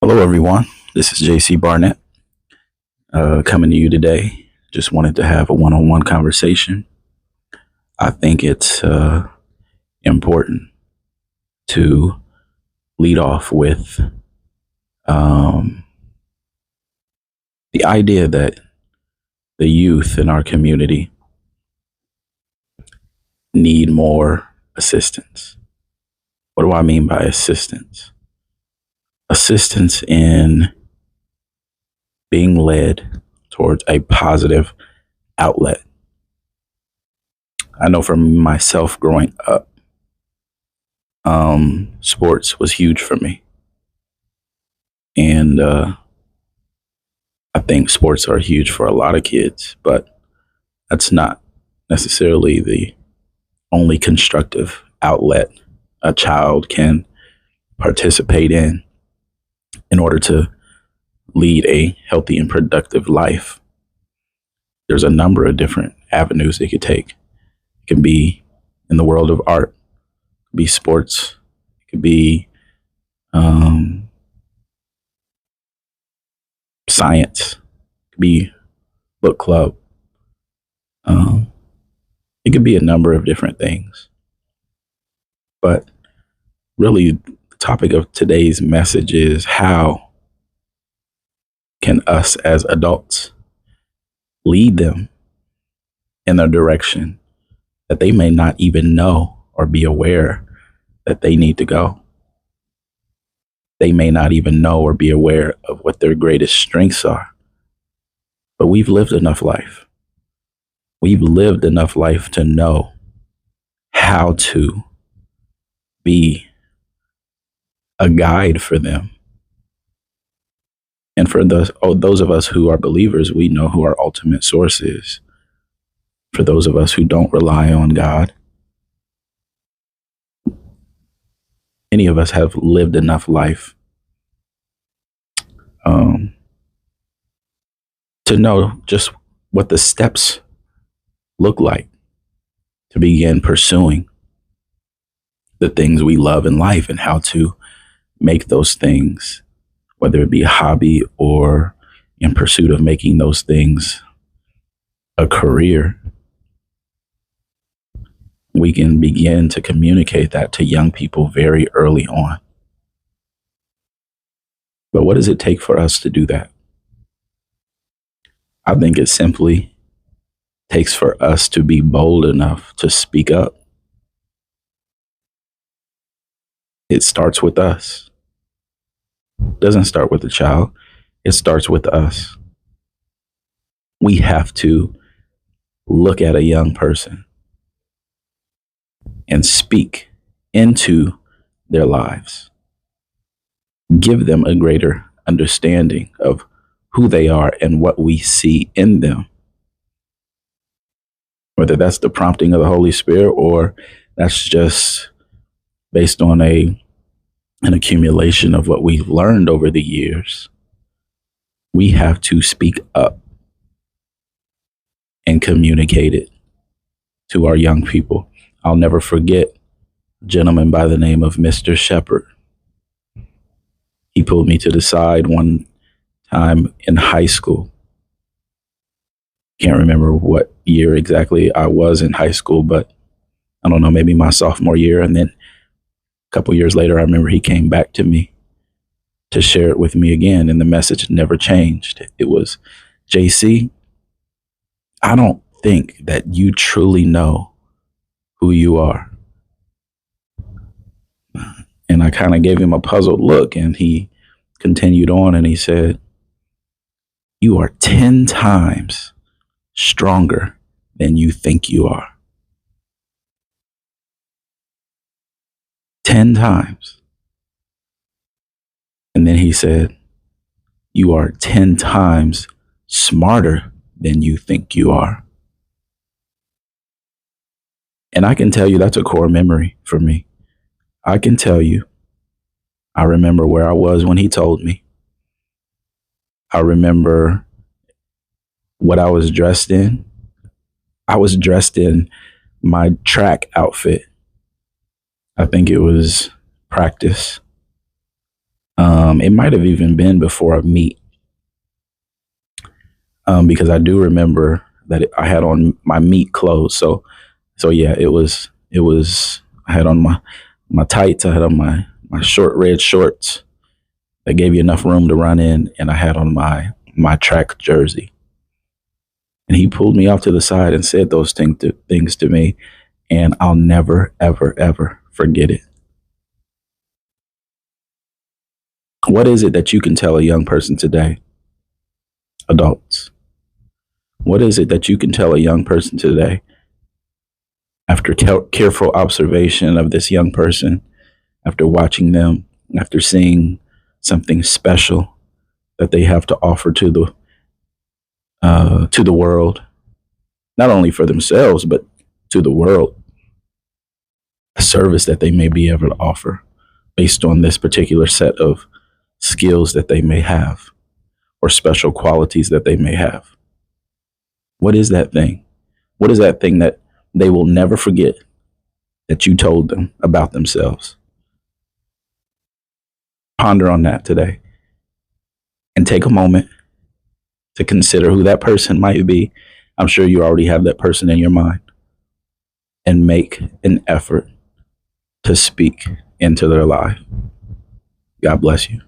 Hello, everyone. This is JC Barnett coming to you today. Just wanted to have a one on one conversation. I think it's important to lead off with um, the idea that the youth in our community need more assistance. What do I mean by assistance? Assistance in being led towards a positive outlet. I know for myself growing up, sports was huge for me. And I think sports are huge for a lot of kids, but that's not necessarily the only constructive outlet a child can participate in order to lead a healthy and productive life. There's a number of different avenues they could take. It can be in the world of art, it could be sports, it could be um, science, it could be book club. Um, it could be a number of different things. But really, the topic of today's message is how can us as adults lead them in a direction that they may not even know or be aware that they need to go. They may not even know or be aware of what their greatest strengths are. But we've lived enough life. We've lived enough life to know how to be a guide for them. And for those of us who are believers, we know who our ultimate source is. For those of us who don't rely on God, any of us have lived enough life um, to know just what the steps look like to begin pursuing the things we love in life and how to make those things, whether it be a hobby or in pursuit of making those things a career, we can begin to communicate that to young people very early on. But what does it take for us to do that? I think it simply takes for us to be bold enough to speak up. It starts with us. It doesn't start with the child. It starts with us. We have to look at a young person and speak into their lives. Give them a greater understanding of who they are and what we see in them. Whether that's the prompting of the Holy Spirit or that's just based on an accumulation of what we've learned over the years, we have to speak up and communicate it to our young people. I'll never forget a gentleman by the name of Mr. Shepherd. He pulled me to the side one time in high school. Can't remember what year exactly I was in high school, but I don't know, maybe my sophomore year. And then a couple years later, I remember he came back to me to share it with me again, and the message never changed. It was, JC, I don't think that you truly know who you are. And I kind of gave him a puzzled look, and he continued on and he said, you are 10 times stronger than you think you are. 10 times. And then he said, you are 10 times smarter than you think you are. And I can tell you that's a core memory for me. I can tell you, I remember where I was when he told me. I remember what I was dressed in. I was dressed in my track outfit. I think it was practice. It might have even been before a meet, because I do remember that I had on my meet clothes. So yeah, it was. I had on my tights. I had on my short red shorts that gave you enough room to run in, and I had on my track jersey. And he pulled me off to the side and said those things to me, and I'll never, ever, ever forget it. What is it that you can tell a young person today, adults? What is it that you can tell a young person today after careful observation of this young person, after watching them, after seeing something special that they have to offer to the world, not only for themselves but to the world, a service that they may be able to offer based on this particular set of skills that they may have or special qualities that they may have. What is that thing? What is that thing that they will never forget that you told them about themselves? Ponder on that today and take a moment to consider who that person might be. I'm sure you already have that person in your mind, and make an effort to speak into their life. God bless you.